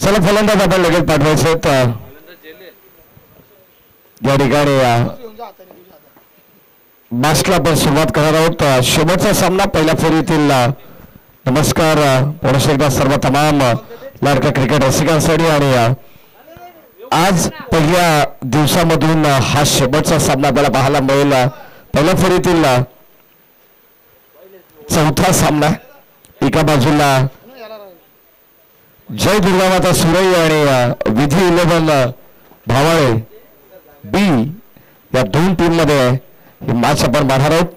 चला फलंदाज आपण लगेच पाठवायचे तर या ठिकाणी मॅचला आपण सुरुवात करणार आहोत. शेवटचा सामना पहिल्या फेरीतील. नमस्कार पुन्हा एकदा सर्व तमाम लाडक्या क्रिकेट रसिकांसाठी आणि आज पहिल्या दिवसामधून हा शेवटचा सामना आपल्याला पाहायला मिळेल. पहिल्या फेरीतील चौथा सामना. एका बाजूला जय दुर्गामाता सुरई आणि विधी 11 भावाळे बी या दोन टीम मध्ये ही मॅच आपण पाहणार आहोत.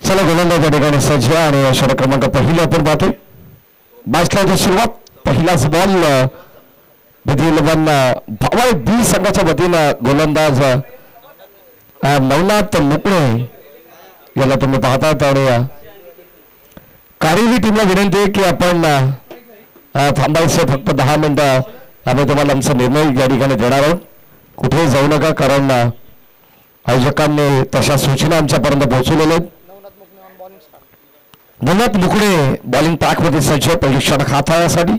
चला गोलंदाज या ठिकाणी सज्ज आणि षटक क्रमांक पहिला आपण पाहतोय. मॅचला सुरुवात. पहिलाच बॉल विधी 11 भावाळे बी संघाच्या वतीनं गोलंदाज नवनाथ मुकणे याला तुम्ही पाहतात. आणि कारिवी टीमला विनंती आहे की आपण थांबायचं फक्त 10 मिनिटं. आम्ही तुम्हाला आमचा निर्णय या ठिकाणी देणार आहोत. कुठेही जाऊ नका कारण आयोजकांनी तशा सूचना आमच्यापर्यंत पोहोचवलेल्या आहेत. नवनाथ मुकणे बॉलिंग पॅकमध्ये सज्ज. पहिली षटक हाताळण्यासाठी.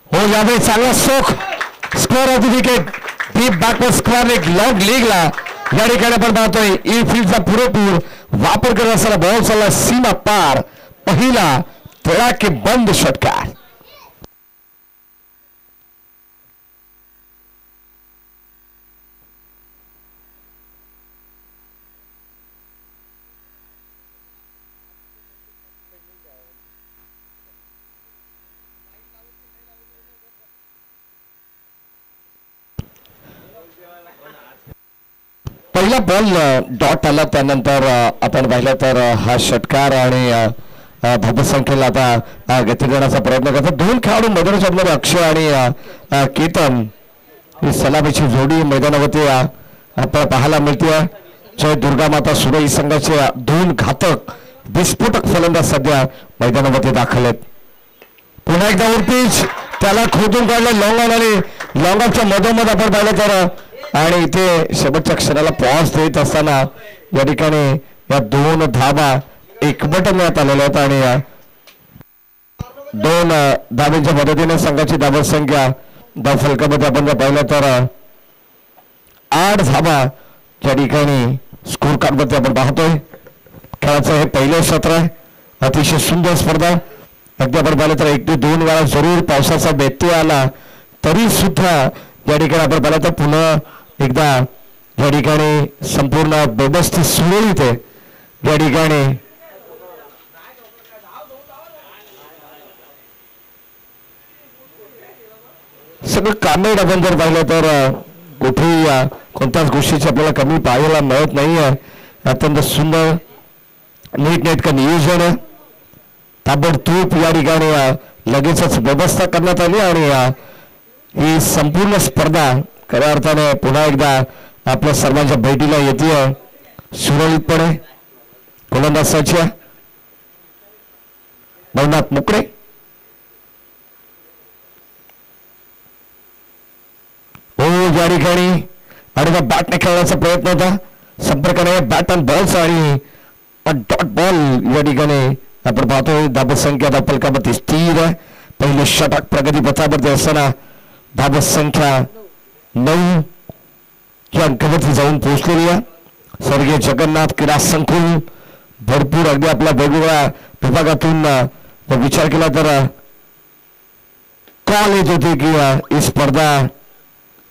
हो यावेळी चांगला score off the wicket. Deep backward square leg long लेगला या ठिकाणी आपण पाहतोय. ई फील्डचा पुरेपूर वापर करत असताना बॉल चालला सीमा पार. पहिला तडाखे बंद षटकार. पहिला बॉल डॉट आला. त्यानंतर आपण पाहिलं तर हा षटकार आणि धावसंख्येला आता गती देण्याचा प्रयत्न करतात. दोन खेळाडू मैदानाच्या मध्ये अक्षय आणि केतन ही सलामीची जोडी मैदानावरती आपल्याला पाहायला मिळते. जय दुर्गामाता सुरई संघाचे दोन घातक विस्फोटक फलंदाज सध्या मैदानावरती दाखल आहेत. पुन्हा एकदा पिच त्याला खोदून काढलं लॉंग ऑन आणि लॉंग ऑफच्या मधोमध आपण पाहिलं तर आणि इथे शेवटच्या क्षणाला पॉज देत असताना या ठिकाणी या दोन धावा एकवटण्यात आलेल्या आहेत. आणि 2 धावांच्या मदतीने संघाची धाव संख्या धाव फलकामध्ये आपण जर पाहिलं तर 8 धावा या ठिकाणी स्कोर कार्डमध्ये आपण पाहतोय. खेळाचं हे पहिलं सत्र आहे. अतिशय सुंदर स्पर्धा. अगदी आपण पाहिलं तर 1 ते 2 वेळा जरूर पावसाचा व्यत्यय आला तरी सुद्धा या ठिकाणी आपण पाहिलं तर पुन्हा एकदा या ठिकाणी संपूर्ण व्यवस्थित सुरळीत आहे. या ठिकाणी सगळं कामेड आपण जर पाहिलं तर कुठेही कोणत्याच गोष्टीची आपल्याला कमी पाहायला मिळत नाही आहे. अत्यंत सुंदर नीटनेटकं नियोजन आहे. ताबडतोब या ठिकाणी लगेचच व्यवस्था करण्यात आली आणि ही संपूर्ण स्पर्धा खऱ्या अर्थाने पुन्हा एकदा आपल्या सर्वांच्या भेटीला येते सुरळीतपणे. गोलंदाजाच्या नवनाथ मुकणे. हो या ठिकाणी आणि बॅटने खेळण्याचा प्रयत्न होता. संपर्क नाही बॅट अँड बॉलचा आणि डॉट बॉल या ठिकाणी आपण पाहतोय. धावसंख्या फलकामध्ये स्थिर आहे. पहिले षटक प्रगतीपथावरती असताना धावसंख्या 9 या अंकावरती जाऊन पोहोचलेली आहे. स्वर्गीय जगन्नाथ क्रीडा संकुल भरपूर अगदी आपल्या वेगवेगळ्या विभागातून विचार केला तर कॉल येत होते की ही स्पर्धा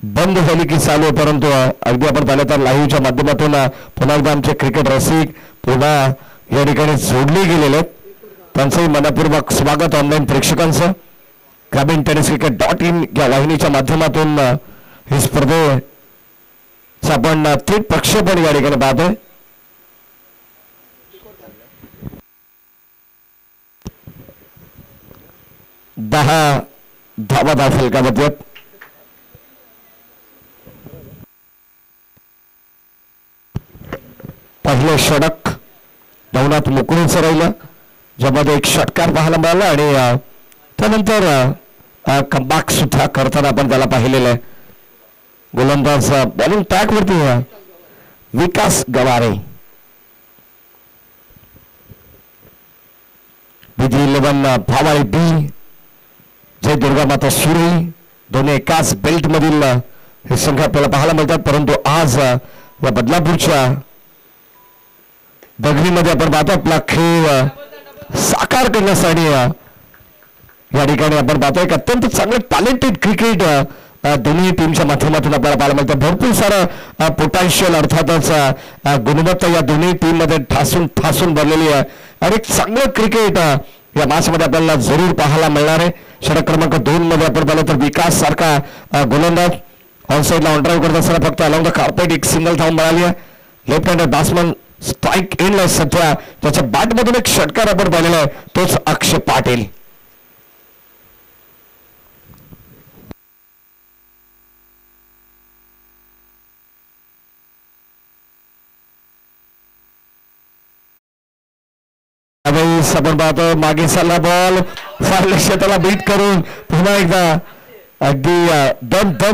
बंद झाली की चालू. परंतु अगदी आपण पाहिलं तर लाईव्हच्या माध्यमातून पुन्हा एकदा आमचे क्रिकेट रसिक पुन्हा या ठिकाणी जोडले गेलेले आहेत. त्यांचंही मनपूर्वक स्वागत ऑनलाईन प्रेक्षकांचं. ग्रामीण टेनिस क्रिकेट.in या वाहिनीच्या माध्यमातून ही स्पर्धेचं आपण थेट प्रक्षेपण या ठिकाणी पाहतोय. 10 धावा फलकामध्ये आहेत. पहिले षटक धावनात मोकळून राहिलं, ज्यामध्ये एक षटकार पाहायला मिळाला आणि त्यानंतर कमबॅक सुद्धा करताना आपण त्याला पाहिलेलं आहे. गोलंदाज बॉलिंग ट्रॅक वरती विकास गवारे. विधी 11 भावाळी बी, जय दुर्गामाता सुरी, दोन्ही एकाच बेल्ट मधील हे संघ आपल्याला पाहायला मिळतात. परंतु आज या बदलापूरच्या दगडीमध्ये आपण पाहतो आपला खेळ साकार करण्यासाठी या ठिकाणी आपण पाहतो एक अत्यंत चांगले टॅलेंटेड क्रिकेट दोन्ही टीमच्या माध्यमातून आपल्याला पाहायला मिळतं. भरपूर सारं पोटेन्शियल अर्थातच गुणवत्ता या दोन्ही टीम मध्ये ठासून भरलेली आहे आणि एक चांगलं क्रिकेट या मॅच मध्ये आपल्याला जरूर पाहायला मिळणार आहे. षटक क्रमांक 2 मध्ये आपण पाहिलं तर विकास सारखा गोलंदाज ऑन साईडला ऑन ड्राईव्ह करत असताना फक्त अलॉंग द कार्पेट एक सिंगल धाव मिळाली आहे. लेफ्ट हँडर बॅट्समन स्ट्राईक एंडला सध्या त्याच्या बॅटमधून एक षटकार आपण पाहिलेला आहे, तोच अक्षय पाटील. आपण पाहतो मागे चालला बॉल फार लक्ष त्याला बीट करून पुन्हा एकदा अगदी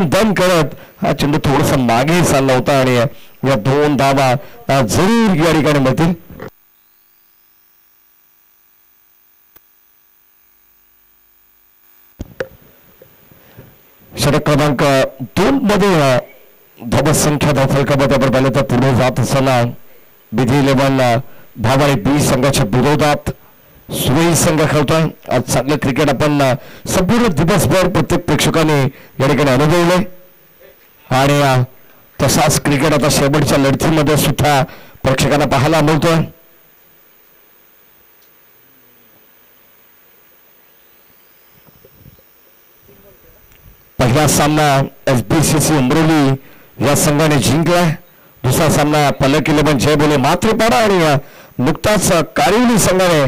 दम करत हा चेंडू थोडासा मागे चालला होता आणि या 2 धावा जरूर या ठिकाणी मिळतील. षटक क्रमांक 2 मध्ये धावा संख्या फलकामध्ये आपण पाहिलं तर पुढे जात असताना विधी 11 भावाळी बी संघाच्या विरोधात सुरई संघ खेळतोय. आज चांगलं क्रिकेट आपण संपूर्ण दिवसभर प्रत्येक प्रेक्षकाने या ठिकाणी अनुभवलंय आणि तसाच क्रिकेट आता शेवटच्या लढतीमध्ये सुद्धा प्रेक्षकांना पाहायला मिळतोय. पहिला सामना SBCC अमरोली या संघाने जिंकलाय. दुसरा सामना पलक 11 जय बोले मात्रेपाडा आणि नुकताच कारिवली संघाने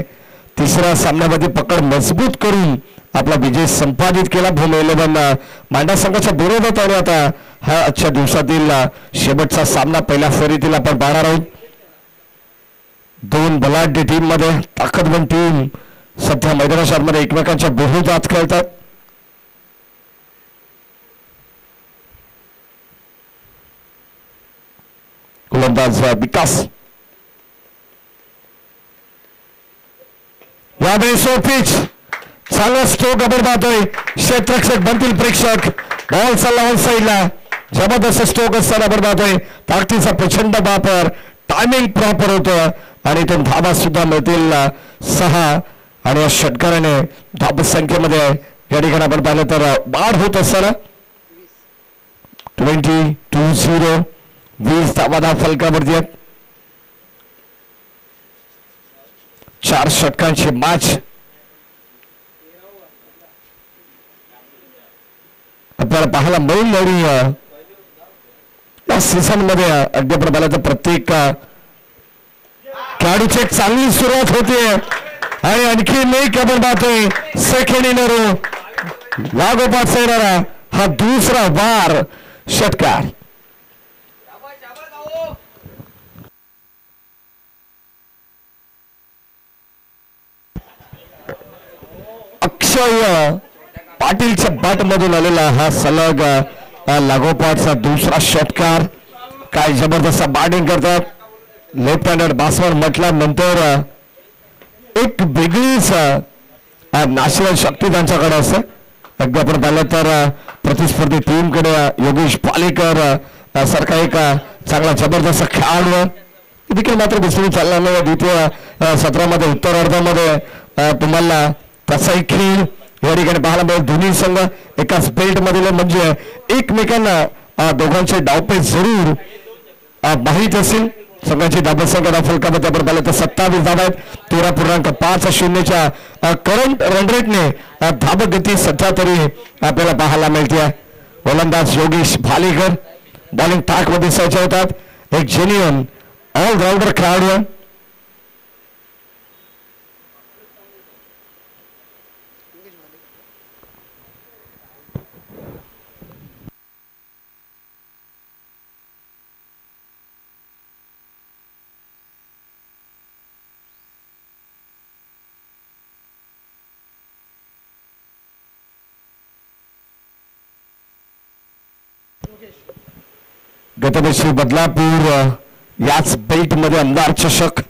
तिसऱ्या सामन्यामध्ये पकड मजबूत करून आपला विजय संपादित केला. भूमी 11 मांडा संघाच्या विरोधात आणि आता हा आजच्या दिवसातील शेवटचा सामना पहिल्या फेरीतील आपण पाहणार आहोत. 2 बलाढ्य टीम मध्ये ताकदवंत टीम सध्या मैदानाच्या आतमध्ये एकमेकांच्या विरोधात खेळतात. गोलंदाज विकास यावेळी सो पिच चांगला स्ट्रोक आपण पाहतोय. क्षेत्ररक्षक बनतील प्रेक्षक. बॉल चालला ऑन साईडला, जबरदस्त स्ट्रोक असताना आपण पाहतोय. ताकदीचा प्रचंड वापर, टायमिंग प्रॉपर होतं आणि इथून धावा सुद्धा मिळतील 6 आणि या षटकाराने धाव संख्येमध्ये या ठिकाणी आपण पाहिलं तर वाढ होत असताना 20 धावा फलकावरती आहेत. 4 षटकांची मॅच आपल्याला पाहायला मिळून आणि या सीझन मध्ये अगदी आपण पाहिलं तर प्रत्येक खेळाडूची एक चांगली सुरुवात होते आणि आणखी एक आपण पाहतोय सेकंड इन रो लागोपाठ येणारा हा दुसरा वार षटकार. अक्षय पाटीलच्या बॅट मधून आलेला हा सलग लागोपाठचा दुसरा षटकार. काय जबरदस्त बॅटिंग करतात. लेफ्ट हँडेड बॅट्समन म्हटल्यानंतर एक वेगळीच नॅशनल शक्ती त्यांच्याकडे असते. अगदी आपण पाहिलं तर प्रतिस्पर्धी टीमकडे योगेश पालेकर सारखा एक चांगला जबरदस्त खेळाडू देखील मात्र दिसून चालला नाही. द्वितीय सत्रामध्ये उत्तरार्धामध्ये तुम्हाला तसाही खेळ या ठिकाणी पाहायला मिळेल. दोन्ही संघ एकाच बेल्ट मधील म्हणजे एकमेकांना दोघांचे डावपेच जरूर माहीत असेल. संघाची धाबा संख्या फलकामध्ये आपण पाहिलं तर 27 धावा आहेत. 13.50 करंट रन रेटने धाबगती सध्या तरी आपल्याला पाहायला मिळते. गोलंदाज योगेश भालेकर बॉलिंग टाक मध्ये सज्ज होतात. एक जेन्युइन ऑलराऊंडर खेळाडू. गतवर्षी बदलापूर याच बेल्ट मध्ये आमदार चषक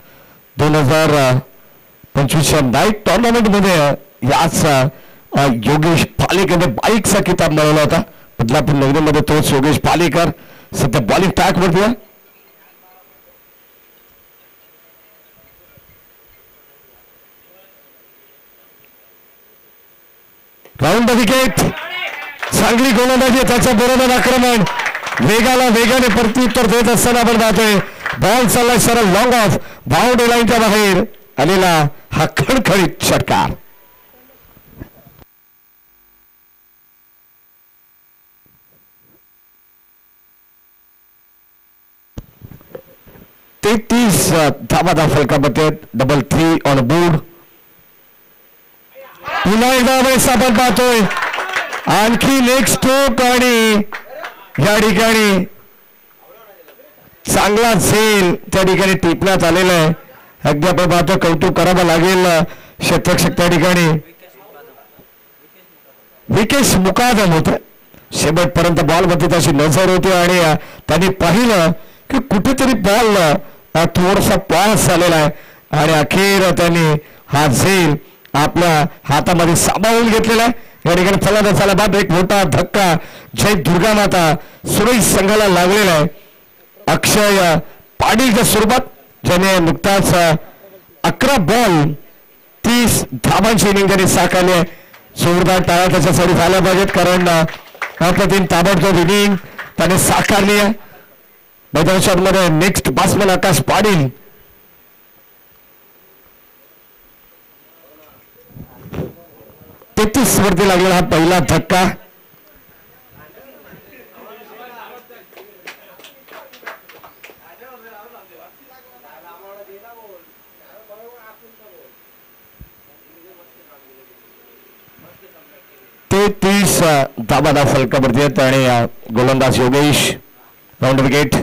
2025 नाईट टुर्नामेंट मध्ये याच योगेश पालेकरने बाईकचा किताब मिळवला होता. बदलापूर नगरीमध्ये तोच योगेश पालेकर सध्या बॉलिंग ट्रॅक वरती आहे. Round the wicket. चांगली गोलंदाजी त्याच्या बरोबर आक्रमण वेगाने प्रत्युत्तर देत असताना आपण पाहतोय बॉल चाललाय सरळ लॉंग ऑफ बाउंड्री लाईनच्या बाहेर आलेला हा खणखणीत षटकार. तेहतीस धावा फलकामध्ये डबल 3 ऑन बोर्ड. पुन्हा एकदा वेळेस आपण पाहतोय आणखी नेक्स्ट स्ट्रोक आणि या ठिकाणी चांगला झेल त्या ठिकाणी टिपण्यात आलेला आहे. अगदी आपण पाहतो कौतुक करावं लागेल क्षेत्ररक्षक त्या ठिकाणी विकेश मुकादम होत. शेवटपर्यंत बॉल मध्ये त्याची नजर होती आणि त्यांनी पाहिलं की कुठेतरी बॉल थोडासा पास आलेला आहे आणि अखेर त्यांनी हा झेल आपल्या हातामध्ये सांभाळून घेतलेला आहे. या ठिकाणी फलंदाजाला बाद एक मोठा धक्का जय दुर्गा माता सुरेश संघाला लागलेला आहे. अक्षय पाडीच्या स्वरूपात ज्याने नुकताच 11 बॉल 30 धावांची इनिंग त्यांनी साकारली आहे. जोरदार टाळा त्याच्यासाठी झाल्या पाहिजेत कारण अप्रतिम ताबडतोब इनिंग त्याने साकारली आहे. मैदानामध्ये नेक्स्ट बॅट्समन आकाश पाटील. तेहतीस वरती लागलेला हा पहिला धक्का. तेहतीस धावा फलकावरती आहेत आणि गोलंदाज योगेश राऊंड विकेट.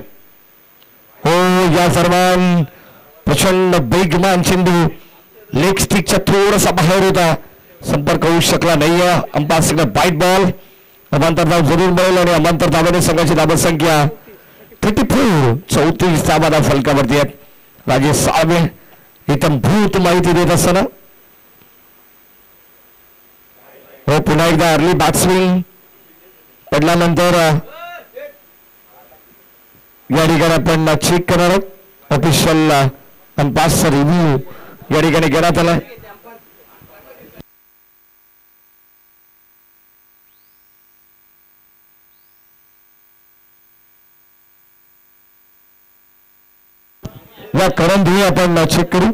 हो या सर्वान प्रचंड बेगमान चेंडू लेग स्टिकच्या थोडासा बाहेर होता. संपर्क होऊ शकला नाही. Umpire signal bite ball. अमांतर धाव जरूर मिळेल आणि अमांतर धावाने संघाची धाव संख्या 34 34 धावा फलकावरती आहेत. राजेश साळवे इथं भूत माहिती देत असताना हो पुन्हा एकदा अर्ली बॅट्समॅन पडल्यानंतर या ठिकाणी आपण चेक करणार आहोत. ऑफिशियल अंपायरचा रिव्ह्यू या ठिकाणी घेण्यात आला. या करंजी आपण चेक करू.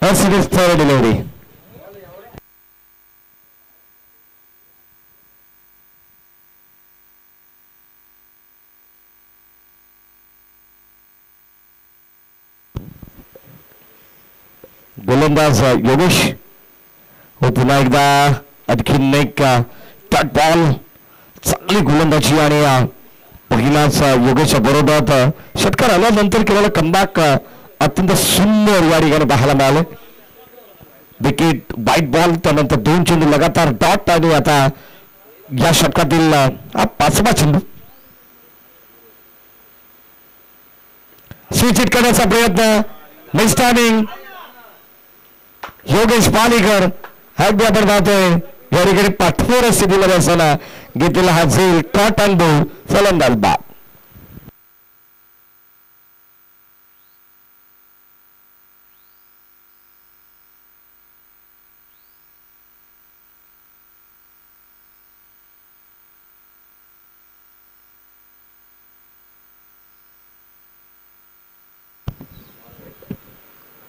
Mercedes third delivery. गोलंदाज योगेश हो पुन्हा एकदा आणखीन एक टट बॉल. चांगली गोलंदाजी आणि पहिलाच योगेशच्या बरोबर षटकार आल्यानंतर केलेला कमबॅक अत्यंत सुंदर या ठिकाणी पाहायला मिळालं. विकेट बाईट बॉल त्यानंतर 2 चेंडू लगातार डॉट आणि आता या षटकातील हा 5वा चेंडू. स्विच हिट करण्याचा प्रयत्न मिस टायमिंग योगेश पालेकर. अगदी आपण पाहतोय या ठिकाणी पाठवून स्थितीमध्ये असताना घेतलेला हा झेल कट अँड बॉल फलंदाज बाद.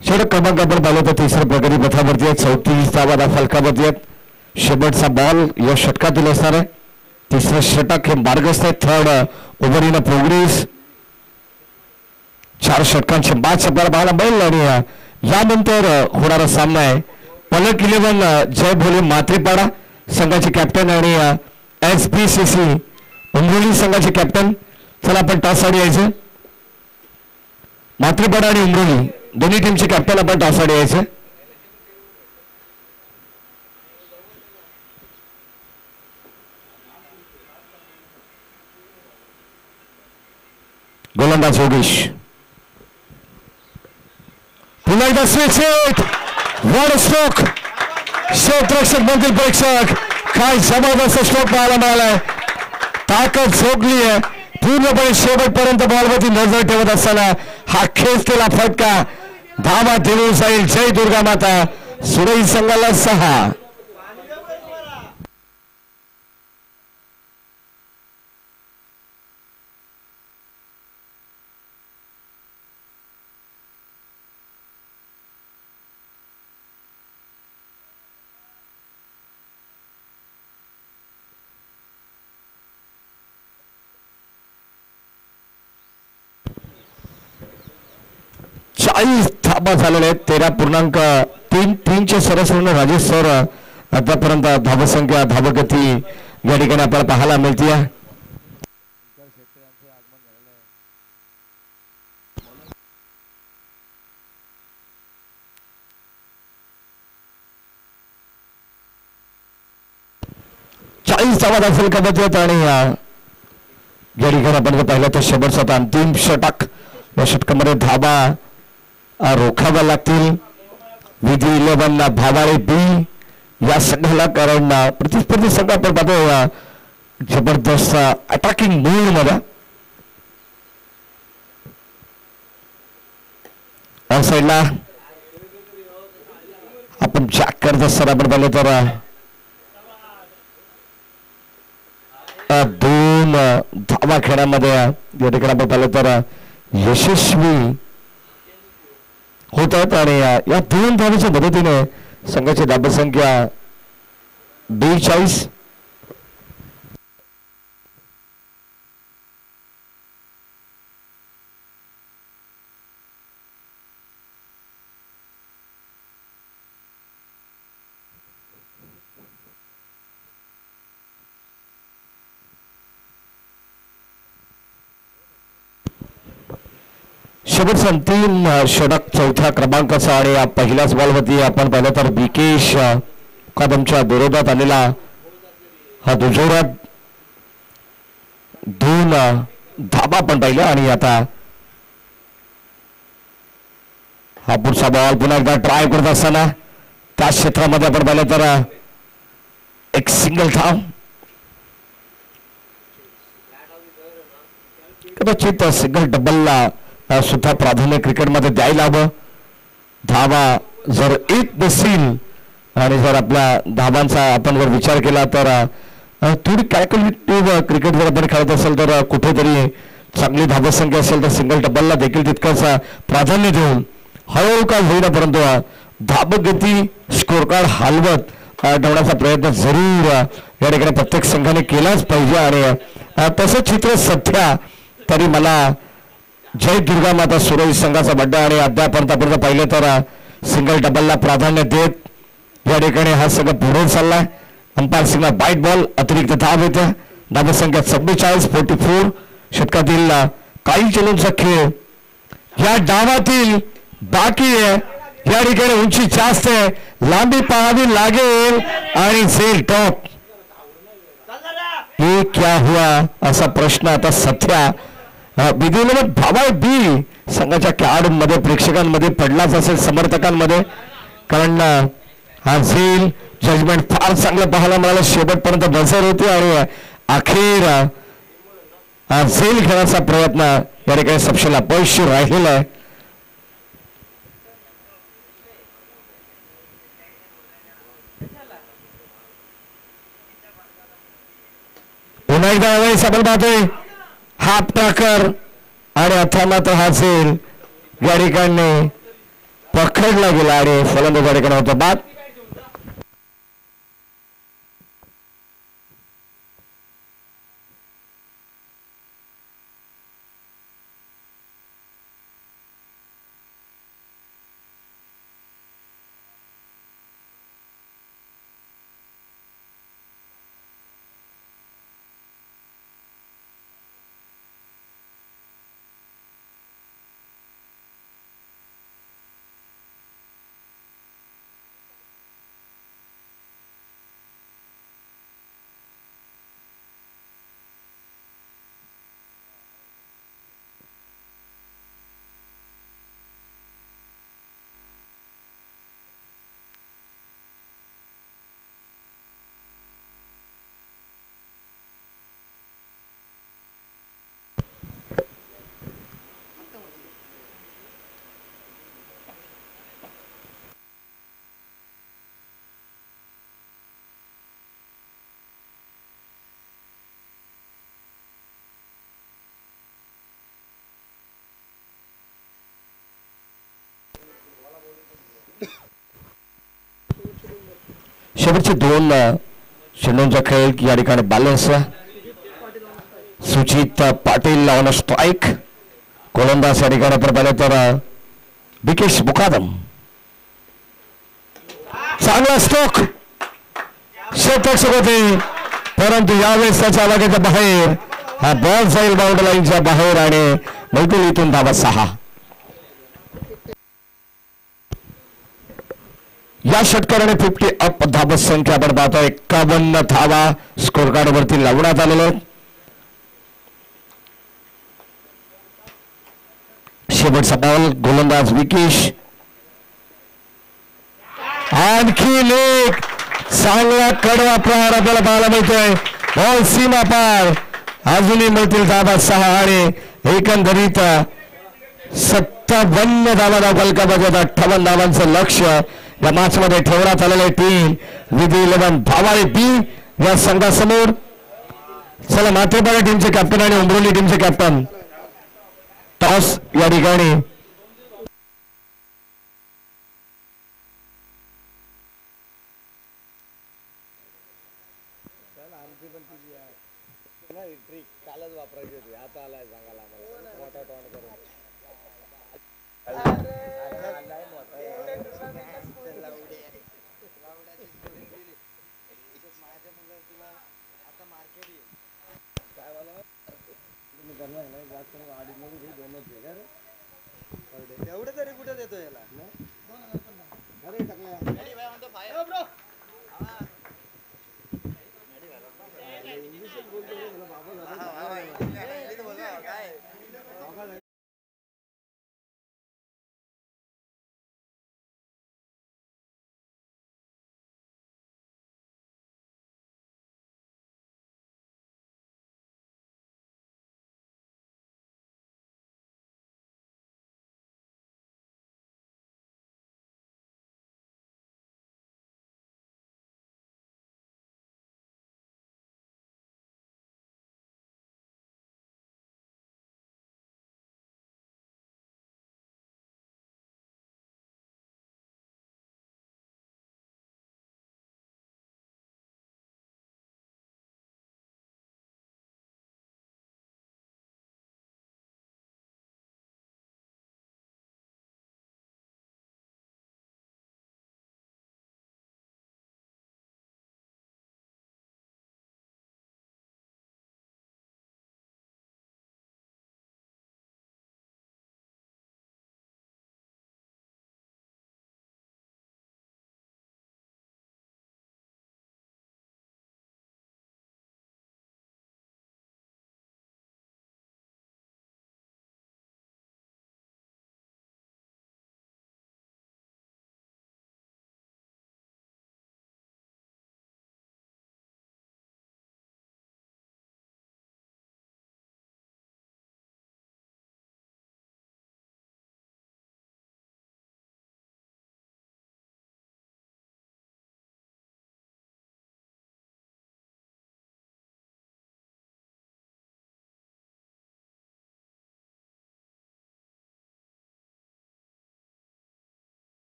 षटक क्रमांक आपण पाहिलं तर तिसऱ्या प्रगती पथावरती आहेत. 34 धावा फलकावरती आहेत. शेवटचा बॉल या षटकातील असणार आहे. तिसरं षटक हे मार्गस्थ आहे. Third over in progress. 4 षटकांचे मॅच आपल्याला पाहायला मिळेल आणि यानंतर होणारा सामना आहे पलक 11 जय भोले मात्रेपाडा संघाचे कॅप्टन आणि SBCC उमरोली संघाचे कॅप्टन. चला आपण टॉससाठी यायचं. मात्रेपाडा आणि उमरोली दोन्ही टीमचे कॅप्टन आपण टॉससाठी यायचं. गोलंदाज योगेश. पुन्हा एकदा स्वीट वॉड स्ट्रोक. क्षेत्ररक्षक मधील प्रेक्षक काय जबरदस्त स्ट्रोक पाहायला मिळालाय. ताकद झोकली आहे पूर्णपणे शेवटपर्यंत बॉलवरती नजर ठेवत असताना हा खेचलेला फटका धावा देऊन जाईल. जय दुर्गा माता. सुरई संघाला 6. धाबा झालेले आहेत. 13.3 सरासरीने राजेश सर आतापर्यंत धावसंख्या धावगती या ठिकाणी आपल्याला पाहायला मिळते. धावा दाखल करत आहेत आणि या ठिकाणी आपण पाहिलं तर शेवटचा अंतिम षटक. या षटकामध्ये धाबा रोखाव्या लागतील. विधी 11 भावाळे बी या संघाला कारण प्रतिस्पर्धी संघ आपण पाहतो जबरदस्त अटॅकिंग मूड मध्ये. ऑफ साईडला आपण जॅक करत असताना आपण पाहिलं तर 2 धावा खेळामध्ये या ठिकाणी आपण पाहिलं तर यशस्वी होत आहेत आणि या 2 धावेच्या मदतीने संघाची धावसंख्या 42. शेवटचा अंतिम षटक 4थ्या क्रमांकाचा आणि पहिल्याच बॉलवरती आपण पाहिलं तर विकेश कदमच्या विरोधात आलेला हा दुजोरा 2 धाबा आपण पाहिला. आणि आता हा पुढचा बॉल पुन्हा एकदा ट्राय करत असताना त्या क्षेत्रामध्ये आपण पाहिलं तर एक सिंगल धाव. कदाचित सिंगल डबलला सुद्धा प्राधान्य क्रिकेटमध्ये द्यायला हवं. धावा जर 1 नसेल आणि जर आपल्या धावांचा आपण जर विचार केला तर थोडी कॅल्क्युलेटिव्ह क्रिकेट जर आपण खेळत असेल तर कुठेतरी चांगली धावसंख्या असेल तर सिंगल डबलला देखील तितकंच प्राधान्य देऊन हळूहळू का होईना परंतु धावगती स्कोर कार्ड हलवत ठेवण्याचा प्रयत्न जरूर या ठिकाणी प्रत्येक संघाने केलाच पाहिजे. आणि तसं चित्र सध्या तरी मला जय दुर्गा माता सुरई संघाचा बड्डा आणि अद्यापर्यंत पाहिलं तर सिंगल डबलला प्राधान्य देत या ठिकाणी हा संघ पुढे चाललाय. अंपायर सिंगला बाईट बॉल अतिरिक्त धाव येते. धावसंख्या 44 षटकातील काही चेंडूंचा खेळ या डावातील बाकी आहे. या ठिकाणी उंची जास्त आहे. लांबी पाहावी लागेल आणि झेल टॉप. ये क्या हुआ असा प्रश्न आता सध्या विधिवत भावा बी संघाच्या खेळाडूंमध्ये प्रेक्षकांमध्ये पडलाच असेल समर्थकांमध्ये. कारण हा झेल जजमेंट फार चांगलं पाहायला मिळालं. शेवटपर्यंत नजर होती आणि अखेर हा झेल घेण्याचा प्रयत्न या ठिकाणी सपशेल अपयश राहिलेला आहे. पुन्हा एकदा वेळेस आपण पाहतोय हाफ टाकर आणि आता मात्र हा झेल या ठिकाणी पकडला गेला आणि फलंदाज या ठिकाणी होता बाद. शेवटचे 2 चेंडूंचा खेळ या ठिकाणी balance. Sujit Patil on strike. गोलंदाज या ठिकाणी आपण पाहिलं तर विकेश मुकादम. चांगला स्ट्रोक शतक होते, परंतु यावेळेस त्याच्या लगेच बाहेर हा बॉल जाईल बाउंड्री लाईनच्या बाहेर आणि मैत्री इथून धावा 6. या षटकाराने 50 अप धावा संख्या आपण पाहतो. 51 धावा स्कोर कार्ड वरती लावण्यात आलेले. शेवटचा बॉल गोलंदाज विकेश. आणखी एक चांगला कडवा प्रहार आपल्याला पाहायला मिळतोय. बॉल सीमा पार. अजूनही मिळतील धावा 6 आणि एकंदरीत 57 धावा फलकाबाबत 58 धावांचं लक्ष या मॅच मध्ये ठेवण्यात आलेले. टीम विधी 11 भावाळे बी या संघासमोर. चला माथेपाडा टीमचे कॅप्टन आणि उंबरोली टीमचे कॅप्टन टॉस या ठिकाणी. कालच वापरायची होती, आता आलाय सांगायला आम्हाला मोठा टॉन करून. एवढं तरी कुठे देतो याला.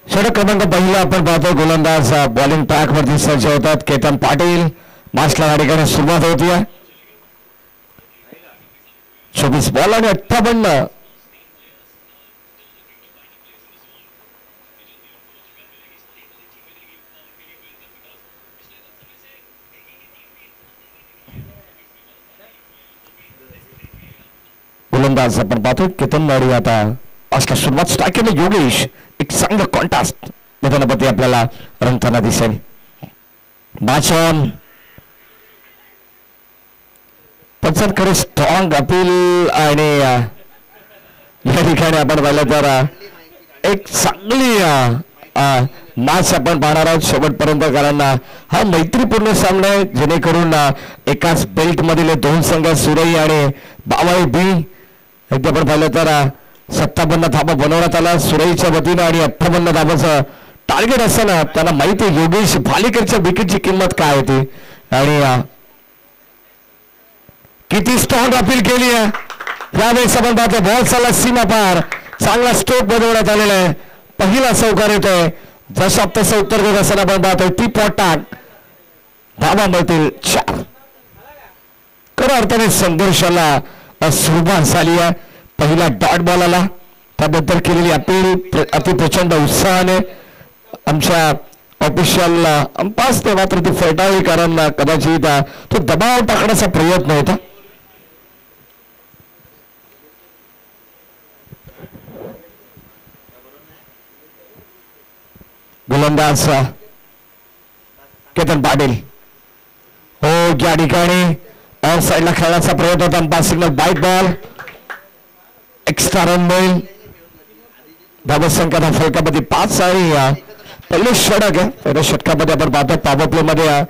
षटक क्रमांक पहिला आपण पाहतो गोलंदाज बॉलिंग ट्रॅक वरती सज्ज होतात. केतन पाटील मार्चला या ठिकाणी सुरुवात होती. 24 बॉल आणि 58. गोलंदाज आपण पाहतो केतन माडी आता असला सुरुवात स्ट्राईक केली. योगेश एक चांगलं कॉन्टास्ट मैदानापती आपल्याला रंगताना दिसेल. बाचन पंचांकडे स्ट्रॉंग अपील आणि या ठिकाणी आपण पाहिलं तर एक चांगली मॅच आपण पाहणार आहोत शेवटपर्यंत. कारण हा मैत्रीपूर्ण सामना आहे जेणेकरून एकाच बेल्ट मधील दोन संघ सुरई आणि बावाई बी एकदा आपण पाहिलं तर 57 धाबा बनवण्यात आला सुरईच्या वतीनं आणि 58 धाबाचं टार्गेट असताना त्यांना माहिती आहे योगेश भालेकरच्या विकेटची किंमत काय होती आणि किती स्ट्रॉंग अपील केली आहे. यावेळेस आपण पाहतो बॉल चालला सीमा पार. चांगला स्ट्रोक बनवण्यात आलेला आहे. पहिला चौकार येतोय. जसं तसं उत्तर देत असताना आपण पाहतोय ती पॉटाक धाबा मिळतील 4. खऱ्या अर्थाने संघर्षाला सुरुवात झाली आहे. पहिला डॉट बॉल आला त्याबद्दल केलेली अपील अति प्रचंड उत्साहाने आमच्या ऑफिशियल अंपायर्सने मात्र ती फेटाळली. कारण कदाचित तो दबाव टाकण्याचा प्रयत्न होता. गोलंदाज केतन पाटील हो या ठिकाणी ऑन साईडला खेळण्याचा प्रयत्न होता. Umpire signal bite ball extra run मिळेल. धावसंख्या फलकामध्ये 5 आणि पहिले षटक आहे. पहिल्या षटकामध्ये आपण पाहतो पॉवर प्ले मध्ये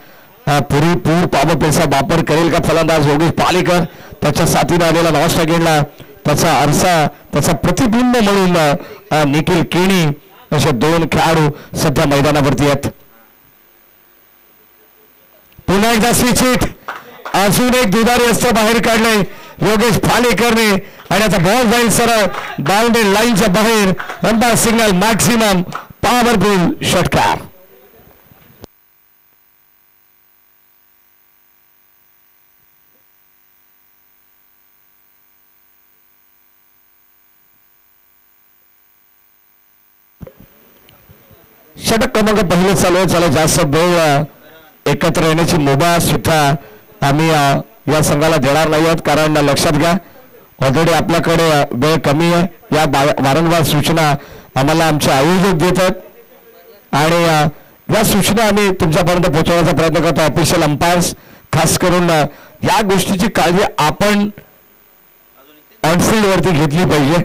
पुरेपूर पॉवर प्लेचा वापर करेल का फलंदाज योगेश पालेकर. त्याच्या साथीने आलेला नॉस्ट अगेनला त्याचा आरसा त्याचा प्रतिबिंब म्हणून निखिल केणी असे 2 खेळाडू सध्या मैदानावरती आहेत. पुन्हा एकदा स्विच हिट. अजून एक दुधारी अस्त्र बाहेर काढलंय योगेश पालेकरने आणि आता बॉल जाईल सरळ बाउंड्री लाईनच्या बाहेर. अंपायर सिग्नल मॅक्सिमम पॉवरफुल षटकार. षटक क्रमांक पहिले चालू आहे. चला जास्त वेळ एकत्र येण्याची मुभा सुद्धा आम्ही या संघाला देणार नाही आहोत. कारण लक्षात घ्या ऑलरेडी आपल्याकडे वेळ कमी आहे. या वारंवार सूचना आम्हाला आमचे आयोजक देतात आणि या सूचना आम्ही तुमच्यापर्यंत पोहोचवण्याचा प्रयत्न करतो. ऑफिशियल अंपायर्स खास करून या गोष्टीची काळजी आपण ऑनफिल्ड वरती घेतली पाहिजे.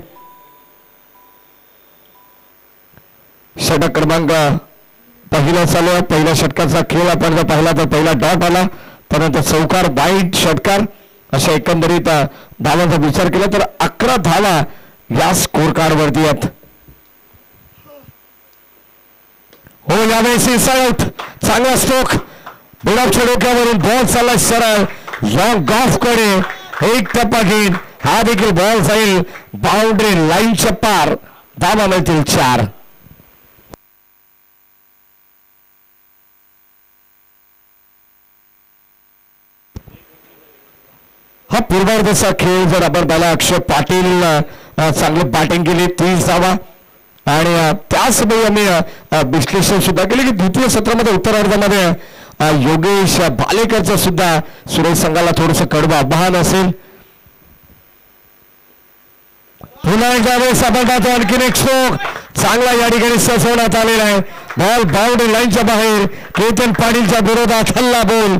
षटक क्रमांक पहिला चालू आहे. पहिल्या षटकाचा खेळ आपण जर पाहिला तर पहिला डॉट आला त्यानंतर चौकार वाईट षटकार अशा एकंदरीत धावांचा विचार केला तर 11 धावा या स्कोर कार्ड वरती आहेत. हो यावेळेस आउट. चांगला स्ट्रोक बिडापच्या डोक्यावरून बॉल चालला सरळ लॉंग ऑफ कडे. एक टप्पा घेईन हा देखील बॉल जाईल बाउंड्री लाईनच्या पार. धावा मिळतील 4. हा पूर्वार्धाचा खेळ जर आपण पाहिला अक्षय पाटील चांगली बॅटिंग केली 30 धावा आणि त्याचवेळी आम्ही विश्लेषण सुद्धा केले की द्वितीय सत्रामध्ये उत्तरार्धामध्ये योगेश भालेकरचं सुद्धा सुरेश संघाला थोडंसं कडवं आव्हान असेल. पुन्हा एकदा वेळेस आपण पाहतो आणखीन एक स्ट्रोक चांगला या ठिकाणी सजवण्यात आलेला आहे. बॉल बाउंड्री लाईनच्या बाहेर. केतन पाटीलच्या विरोधात हल्ला बॉल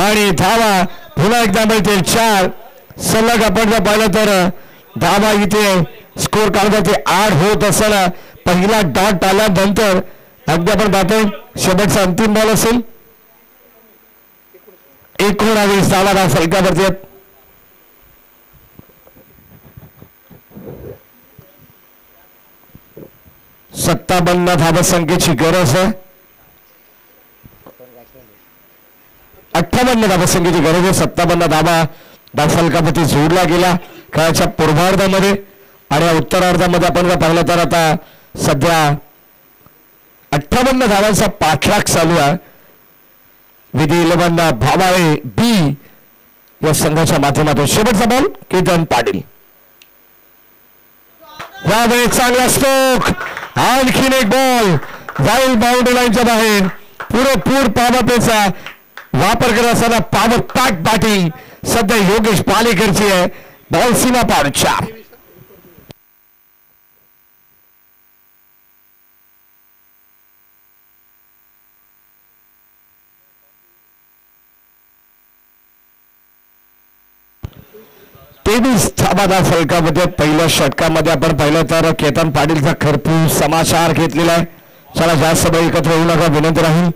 आणि धावा पुन्हा एकदा मिळतील 4. सलग आपण जर पाहिलं तर धावा इथे स्कोर कार्डवरती 8 होत असताना पहिला डॉट आल्यानंतर अगदी आपण पाहतोय शेवटचा अंतिम बॉल असेल. 19 धावा फलकावरती आहेत. सत्तावन्न धावसंख्येची गरज आहे. 58 धावसंख्येची गरज आहे. 57 धावा फलकावरती जोडला गेला खेळाच्या पूर्वार्धामध्ये आणि उत्तरार्धामध्ये आपण जर पाहिलं तर आता सध्या 58 धावांचा पाठलाग चालू आहे. विधी 11 भावाळे बी या संघाच्या माध्यमातून शेवटचा बॉल केतन पाटील. यावेळी चांगला स्ट्रोक, आणखीन एक बॉल जाईल बाउंड्री लाईनच्या बाहेर. पुरेपूर पावपेचा वापर करत असताना पॉवर पॅक बॅटिंग सध्या योगेश पालेकरची आहे. बॉल सीमा पार 4. धाबादा फलकामध्ये पहिल्या षटकामध्ये आपण पाहिलं तर केतन पाटीलचा खरपूस समाचार घेतलेला आहे. चला जास्त बळ एकत्र होऊ नका विनंती राहील.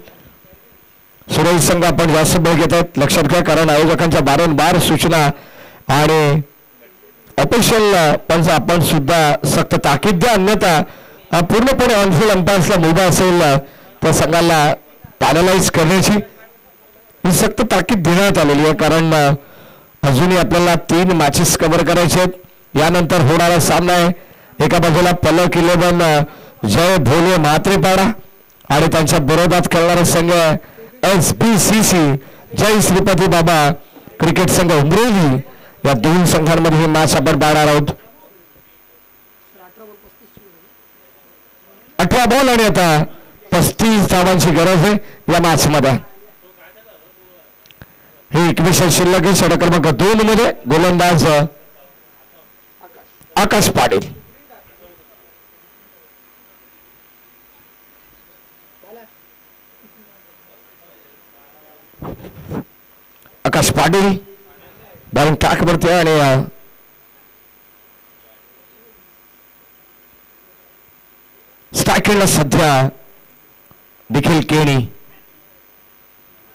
सुरेश संघ आपण जास्त बळ घेत आहेत लक्षात घ्या, कारण आयोजकांच्या वारंवार सूचना आणि ऑफिशियल पंच आपण सुद्धा सक्त ताकीद द्या, अन्यथा पूर्णपणे ऑनफिल्ड अंपायर्सला मुभा असेल तर संघाला पॅनलाइज करण्याची ही सक्त ताकीद देण्यात आलेली आहे. कारण अजूनही आपल्याला 3 मॅचेस कव्हर करायचे आहेत. यानंतर होणारा सामना आहे एका बाजूला पलक 11 जय भोले म्हात्रेपाडा आणि त्यांच्या विरोधात खेळणारा संघ SBCC जय श्रीपती बाबा क्रिकेट संघ उमरेली. या 2 संघांमध्ये ही मॅच आपण पाहणार आहोत. 18 बॉल आणि आता 35 धावांची गरज आहे या मॅच मध्ये. हे 21 शिल्लक आहे. षटक क्रमांक 2 मध्ये गोलंदाज आकाश पाटील. आकाश पाटील बॉलिंग ट्रॅक वरती आणि स्ट्रायकरला सध्या देखील केणी.